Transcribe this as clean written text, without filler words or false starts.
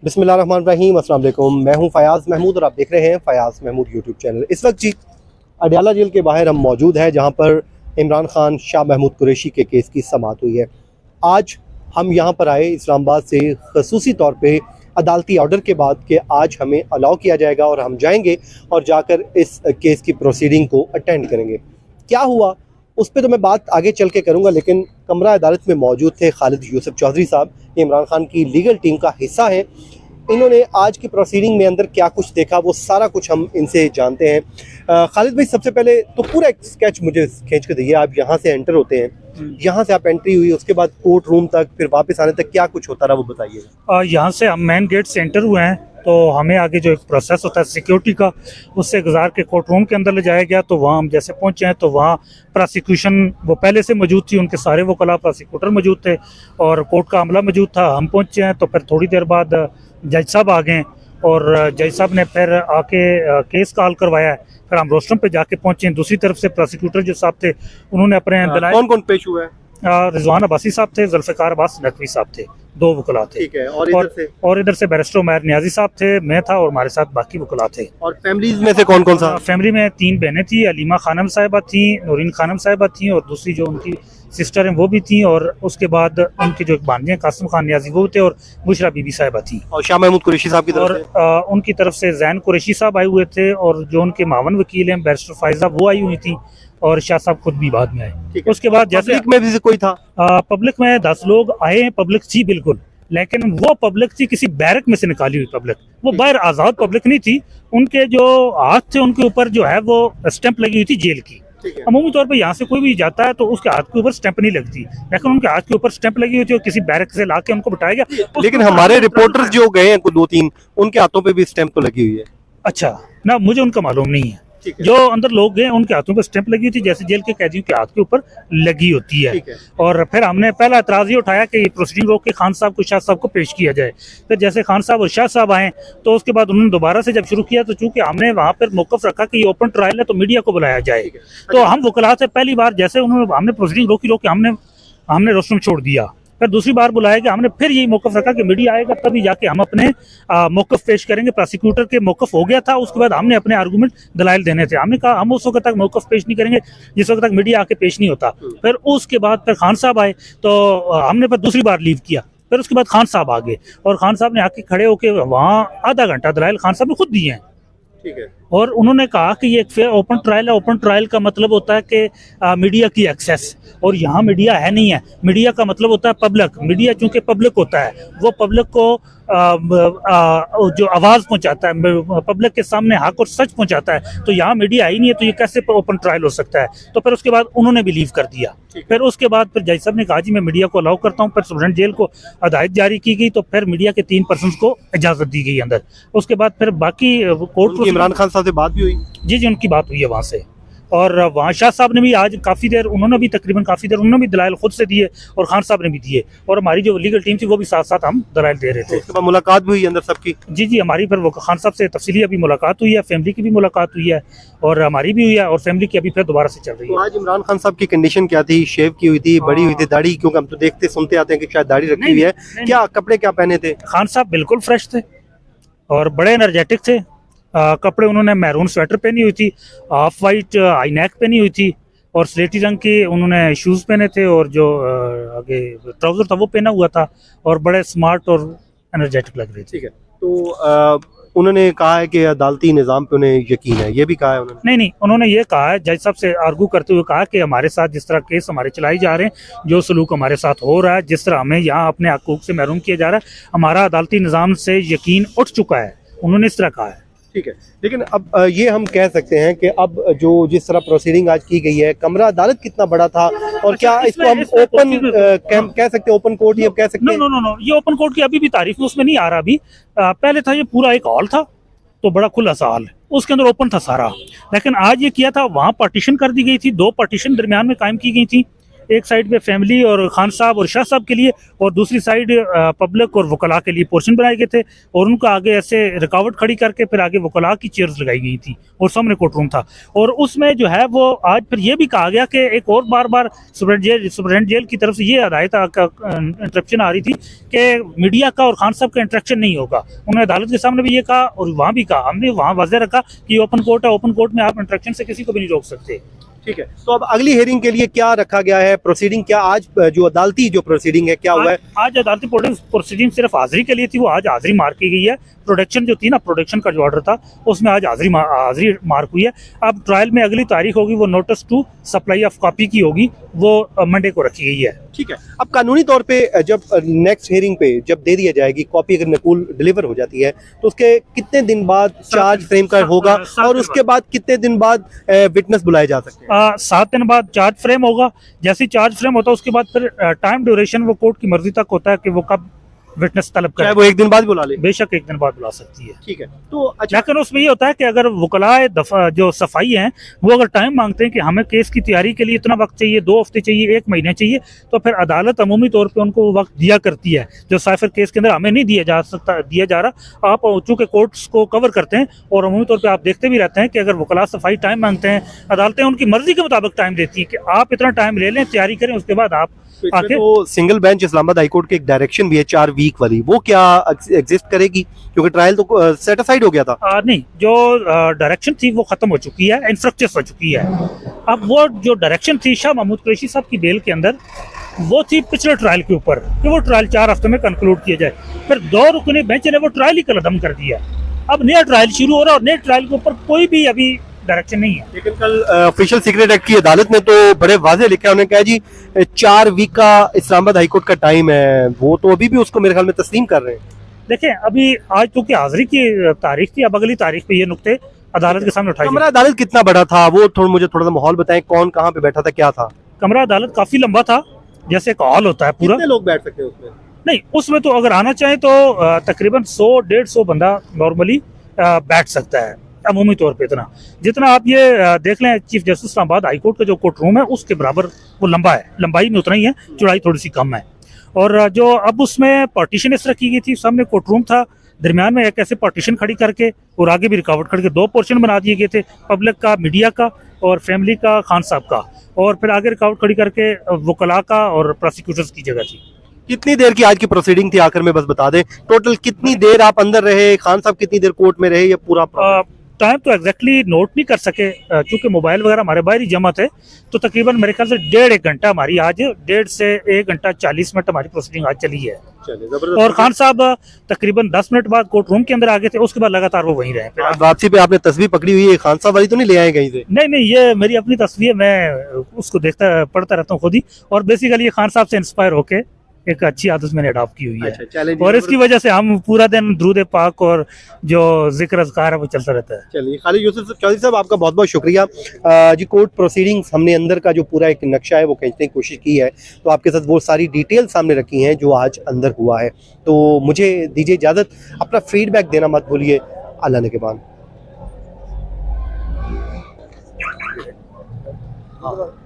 बिस्मिल्लाहिर्रहमानिर्रहीम, अस्सलाम वालेकुम। मैं हूं फयाज़ महमूद और आप देख रहे हैं फयाज़ महमूद यूट्यूब चैनल। इस वक्त जी अडयाला जेल के बाहर हम मौजूद हैं, जहां पर इमरान खान शाह महमूद कुरैशी के केस की समाअत हुई है। आज हम यहां पर आए इस्लामाबाद से खसूसी तौर पे अदालती ऑर्डर के बाद कि आज हमें अलाउ किया जाएगा और हम जाएंगे और जाकर इस केस की प्रोसीडिंग को अटेंड करेंगे। क्या हुआ उस पर तो मैं बात आगे चल के करूँगा, लेकिन कमरा अदालत में मौजूद थे खालिद यूसुफ चौधरी साहब, इमरान खान की लीगल टीम का हिस्सा है। इन्होंने आज की प्रोसीडिंग में अंदर क्या कुछ देखा वो सारा कुछ हम इनसे जानते हैं। खालिद भाई, सबसे पहले तो पूरा एक स्केच मुझे खींच के दिए। आप यहाँ से एंटर होते हैं, यहाँ से आप एंट्री हुई, उसके बाद कोर्ट रूम तक, फिर वापस आने तक क्या कुछ होता रहा वो बताइए। यहाँ से हम मेन गेट से एंटर हुए हैं तो हमें आगे जो एक प्रोसेस होता है सिक्योरिटी का, उससे गुजार के कोर्ट रूम के अंदर ले जाया गया। तो वहाँ हम जैसे पहुँचे हैं तो वहाँ प्रोसिक्यूशन वो पहले से मौजूद थी, उनके सारे वकला प्रोसिक्यूटर मौजूद थे और कोर्ट का अमला मौजूद था। हम पहुँचे हैं तो फिर थोड़ी देर बाद जज साहब आ गए और जज साहब ने फिर आके केस कॉल करवाया है। फिर हम रोस्टरम पे जाके पहुँचे। दूसरी तरफ से प्रोसिक्यूटर जो साहब थे उन्होंने अपने कौन कौन पेश हुआ है? रिजवान अब्बासी साहब थे, जुल्फ़िकार अब्बास नकवी साहब थे, दो वकला थे। ठीक है। और इधर से बैरिस्टर उमैर नियाजी साहब थे, मैं था और हमारे साथ बाकी वकला थे। और फैमिलीज में से कौन कौन सा? फैमिली में 3 बहनें थी, अलीमा खानम साहिबा थी, नूरीन खानम साहिबा थी और दूसरी जो उनकी सिस्टर हैं वो भी थी। और उसके बाद उनके जो एक भांजे हैं कासिम खान नियाजी वो थे और बुशरा बीबी साहिबा थी। और शाह महमूद कुरैशी साहब की तरफ और उनकी तरफ से जैन कुरैशी साहब आए हुए थे और जो उनके मावन वकील हैं बैरिस्टर फायजा वो आई हुई थी और शाह साहब खुद भी बाद में आए। उसके बाद जैसे पब्लिक में भी कोई था? पब्लिक में 10 लोग आए हैं, पब्लिक थी बिल्कुल, लेकिन वो पब्लिक थी किसी बैरक में से निकाली हुई पब्लिक, वो बाहर आज़ाद पब्लिक नहीं थी। उनके जो हाथ थे उनके ऊपर जो है वो स्टैंप लगी हुई थी जेल की। अमूमी तौर पर यहाँ से कोई भी जाता है तो उसके हाथ के ऊपर स्टैंप नहीं लगती, लेकिन उनके हाथ के ऊपर स्टैंप लगी हुई थी और किसी बैरक से लाके उनको बिठाया गया। लेकिन हमारे रिपोर्टर्स जो गए हैं 2-3, उनके हाथों पे भी स्टैंप तो लगी हुई है। अच्छा ना, मुझे उनका मालूम नहीं है। जो अंदर लोग गए उनके हाथों पर स्टैंप लगी हुई थी जैसे जेल के कैदियों के हाथ के ऊपर लगी होती है। और फिर हमने पहला एतराज़ ये उठाया कि प्रोसीडिंग रोक के खान साहब को शाह साहब को पेश किया जाए। फिर जैसे खान साहब और शाह साहब आए तो उसके बाद उन्होंने दोबारा से जब शुरू किया तो चूंकि हमने वहाँ पर मौक़िफ़ रखा कि ये ओपन ट्रायल है तो मीडिया को बुलाया जाए। तो हम वकला से पहली बार जैसे उन्होंने हमने प्रोसीडिंग रोक के हमने रोस्टरम छोड़ दिया। फिर दूसरी बार बुलाया कि हमने फिर यही मौक़िफ़ रखा कि मीडिया आएगा तभी जाके हम अपने मौक़िफ़ पेश करेंगे। प्रोसिक्यूटर के मौक़िफ़ हो गया था, उसके बाद हमने अपने आर्गूमेंट दलाइल देने थे। हमने कहा हम उस वक्त तक मौक़िफ़ पेश नहीं करेंगे जिस वक्त तक मीडिया आके पेश नहीं होता। फिर उसके बाद फिर खान साहब आए तो हमने फिर दूसरी बार लीव किया। फिर उसके बाद खान साहब आ गए और खान साहब ने आके खड़े होकर वहाँ आधा घंटा दलाइल खान साहब ने खुद दिए हैं। ठीक है। और उन्होंने कहा कि ये एक फेयर ओपन ट्रायल है। ओपन ट्रायल का मतलब होता है कि मीडिया की एक्सेस, और यहाँ मीडिया है नहीं है। मीडिया का मतलब होता है पब्लिक। मीडिया चूंकि पब्लिक होता है वो पब्लिक को जो आवाज़ पहुँचाता है, पब्लिक के सामने हक और सच पहुँचाता है। तो यहाँ मीडिया ही नहीं है तो ये कैसे ओपन ट्रायल हो सकता है। तो फिर उसके बाद उन्होंने भी लीव कर दिया। फिर उसके बाद फिर जज साहब ने कहा जी मैं मीडिया को अलाउ करता हूँ। फिर सुप्रीम जेल को हिदायत जारी की गई तो फिर मीडिया के 3 पर्सन को इजाज़त दी गई अंदर। उसके बाद फिर बाकी कोर्ट इमरान खान साहब से बात भी हुई? जी उनकी बात हुई है वहाँ से। और वहाँ शाह साहब ने भी आज काफ़ी देर उन्होंने भी दलाइल खुद से दिए और खान साहब ने भी दिए और हमारी जो लीगल टीम थी वो भी साथ साथ हम दलाइल दे रहे थे। उसके बाद मुलाकात भी हुई अंदर सबकी? जी हमारी फिर वो खान साहब से तफसीली अभी मुलाकात हुई है, फैमिली की भी मुलाकात हुई है और हमारी भी हुई है और फैमिली की अभी फिर दोबारा से चल रही है। तो आज इमरान खान साहब की कंडीशन क्या थी? शेव की हुई थी, बड़ी हुई थी दाढ़ी? क्योंकि हम तो देखते सुनते आते हैं कि शायद दाढ़ी रखी हुई है। क्या कपड़े क्या पहने थे? खान साहब बिल्कुल फ्रेश थे और बड़े एनर्जेटिक थे। कपड़े उन्होंने मैरून स्वेटर पहनी हुई थी, ऑफ वाइट आई नेक पहनी हुई थी और स्लेटी रंग के उन्होंने शूज़ पहने थे और जो आगे ट्राउज़र था वो पहना हुआ था और बड़े स्मार्ट और एनर्जेटिक लग रहे थे। ठीक है। तो उन्होंने कहा है कि अदालती निज़ाम पे उन्हें यकीन है, ये भी कहा है उन्होंने? नहीं उन्होंने ये कहा है, जज साहब से आर्गू करते हुए कहा कि हमारे साथ जिस तरह केस हमारे चलाई जा रहे हैं, जो सलूक हमारे साथ हो रहा है, जिस तरह हमें यहाँ अपने हकूक से महरूम किया जा रहा है, हमारा अदालती निज़ाम से यकीन उठ चुका है। उन्होंने इस तरह कहा है। ठीक है। लेकिन अब ये हम कह सकते हैं कि अब जो जिस तरह प्रोसीडिंग आज की गई है, कमरा अदालत कितना बड़ा था और क्या इसको हम ओपन कह सकते हैं, ओपन कोर्ट ही कह सकते हैं? नो, ये ओपन कोर्ट की अभी भी तारीफ उसमें नहीं आ रहा। अभी पहले था ये पूरा एक हॉल था तो बड़ा खुला सा हॉल, उसके अंदर ओपन था सारा। लेकिन आज ये किया था वहाँ पार्टीशन कर दी गई थी, 2 पार्टीशन दरमियान में कायम की गई थी एक साइड पे फैमिली और खान साहब और शाह साहब के लिए, और दूसरी साइड पब्लिक और वकला के लिए पोर्शन बनाए गए थे, और उनका आगे ऐसे रुकावट खड़ी करके फिर आगे वकला की चेयर्स लगाई गई थी और सामने कोर्ट रूम था। और उसमें जो है वो आज फिर ये भी कहा गया कि एक और बार सुप्रीडेंट जेल की तरफ से ये हदायत इंस्ट्रक्शन आ रही थी कि मीडिया का और खान साहब का इंटरेक्शन नहीं होगा। उन्होंने अदालत के सामने भी ये कहा और वहाँ भी कहा, हमने वहाँ वाज़ेह रखा कि ओपन कोर्ट है, ओपन कोर्ट में आप इंटरेक्शन से किसी को भी नहीं रोक सकते। ठीक है, तो अब अगली हेयरिंग के लिए क्या रखा गया है? प्रोसीडिंग क्या आज जो अदालती जो प्रोसीडिंग है क्या हुआ है? आज अदालती प्रोसीडिंग सिर्फ हाजिरी के लिए थी, वो आज हाजिरी मार्क की गई है। प्रोडक्शन जो थी ना, प्रोडक्शन का जो ऑर्डर था उसमें आज हाजिरी मार्क हुई है। अब ट्रायल में अगली तारीख होगी वो notice to supply of copy की होगी, वो मंडे को रखी गई है। ठीक है, अब कानूनी तौर पे जब नेक्स्ट हियरिंग पे जब दे दिया जाएगी कॉपी, अगर नकुल डिलीवर हो जाती है तो उसके कितने दिन बाद चार्ज फ्रेम का होगा और उसके बाद कितने दिन बाद विटनेस बुलाए जा सकते हैं? 7 दिन बाद चार्ज फ्रेम होगा। जैसे ही चार्ज फ्रेम होता है उसके बाद फिर टाइम ड्यूरेशन वो कोर्ट की मर्जी तक होता है कि वो कब विटनेस तलब करे। वो एक दिन बाद बुला ले? बेशक एक दिन बाद बुला सकती है। ठीक है, तो अच्छा, लेकिन उसमें ये होता है कि अगर वकलाए दफा जो सफाई हैं वो अगर टाइम मांगते हैं कि हमें केस की तैयारी के लिए इतना वक्त चाहिए, 2 हफ्ते चाहिए, 1 महीने चाहिए, तो फिर अदालत अमूमी तौर पे उनको वो वक्त दिया करती है जो साइफर केस के अंदर हमें नहीं दिया जा रहा। आप चूँकि कोर्ट्स को कवर करते हैं और अमूमी तौर पर आप देखते भी रहते हैं कि अगर वकला सफाई टाइम मांगते हैं, अदालतें उनकी मर्जी के मुताबिक टाइम देती हैं कि आप इतना टाइम ले लें, तैयारी करें, उसके बाद आप आके। तो single bench Islamabad high court की एक डायरेक्शन भी है 4 वीक वाली, वो क्या एग्जिस्ट करेगी? क्योंकि ट्रायल तो सेटिस्फाइड हो गया था। नहीं, जो डायरेक्शन थी वो खत्म हो चुकी है, इंस्ट्रक्चर्स हो चुकी है। अब वो जो डायरेक्शन थी शाह महमूद कुरैशी साहब की बेल के अंदर, वो थी पिछले ट्रायल के ऊपर कि वो ट्रायल 4 हफ्ते में कंक्लूड किया जाए। फिर 2 रुकनी बेंच ने वो ट्रायल ही कलअदम कर दिया। अब नया ट्रायल शुरू हो रहा है और नए ट्रायल के ऊपर कोई भी अभी डायरेक्शन नहीं है। लेकिन कल ऑफिशियल सीक्रेट एक्ट की अदालत ने तो बड़े वाजे लिखा है, उन्होंने कहा जी 4 वीक का इस्लामाबाद हाई कोर्ट का टाइम है, वो तो अभी भी उसको मेरे ख्याल में तस्लीम कर रहे हैं। देखें, अभी आज तो क्या हाजिरी की तारीख थी, अब अगली तारीख पे ये नुक्ते अदालत के सामने उठाए। कमरा अदालत कितना बड़ा था वो मुझे थोड़ा सा माहौल बताएं, कौन कहाँ पे बैठा था, क्या था? कमरा अदालत काफी लंबा था, जैसे एक हॉल होता है पूरा। कितने लोग बैठ सकते हैं उसमें? नहीं, उसमें तो अगर आना चाहे तो तकरीबन 100-150 बंदा नॉर्मली बैठ सकता है अमूमी तौर पे। इतना जितना आप ये देख लें chief justice Islamabad high court का जो कोर्ट रूम है उसके बराबर वो लंबा है, लंबाई में उतना ही है, चौड़ाई थोड़ी सी कम है। और जो अब उसमें पार्टीशन इस रखी गई थी, सामने कोर्ट रूम था, दरमियान में एक ऐसे पार्टीशन खड़ी करके और आगे भी रिकावट करके 2 पोर्शन बना दिए गए थे, पब्लिक का, मीडिया का और फैमिली का, खान साहब का, और फिर आगे रिकावट खड़ी करके वकला का और प्रोसिक्यूटर्स की जगह थी। कितनी देर की आज की प्रोसीडिंग थी आखिर में बस बता दें, टोटल कितनी देर आप अंदर रहे, खान साहब कितनी देर कोर्ट में रहे, ये पूरा टाइम तो एग्जैक्टली नोट नहीं कर सके क्योंकि मोबाइल वगैरह हमारे बाहर ही जमा थे। तो तकरीबन मेरे ख्याल से 1.5 घंटा हमारी आज, 1.5 से 1 घंटा 40 मिनट हमारी प्रोसीडिंग आज चली है। और खान साहब तकरीबन 10 मिनट बाद कोर्ट रूम के अंदर आ गए थे, उसके बाद लगातार वो वहीं रहे। वापसी पे आपने तस्वीर पकड़ी हुई है, खान साहब वाली तो नहीं ले आए कहीं से? नहीं, ये मेरी अपनी तस्वीर, मैं उसको पढ़ता रहता हूँ खुद ही, और बेसिकली ये खान साहब से इंस्पायर होके एक अच्छी आदत मैंने अडॉप्ट की हुई है। अच्छा, और इसकी वजह से हम पूरा दिन दुरूद पाक और जो जिक्र अज़कार है वो चलता रहता है। चलिए, खालिद यूसुफ चौधरी साहब आपका बहुत बहुत शुक्रिया जी। कोर्ट प्रोसीडिंग्स हमने अंदर का जो पूरा एक नक्शा है वो खींचने की कोशिश की है, तो आपके साथ वो सारी डिटेल सामने रखी हैं जो आज अंदर हुआ है। तो मुझे दीजिए इजाज़त, अपना फीडबैक देना मत भूलिए। अल्लाह ने के बाद।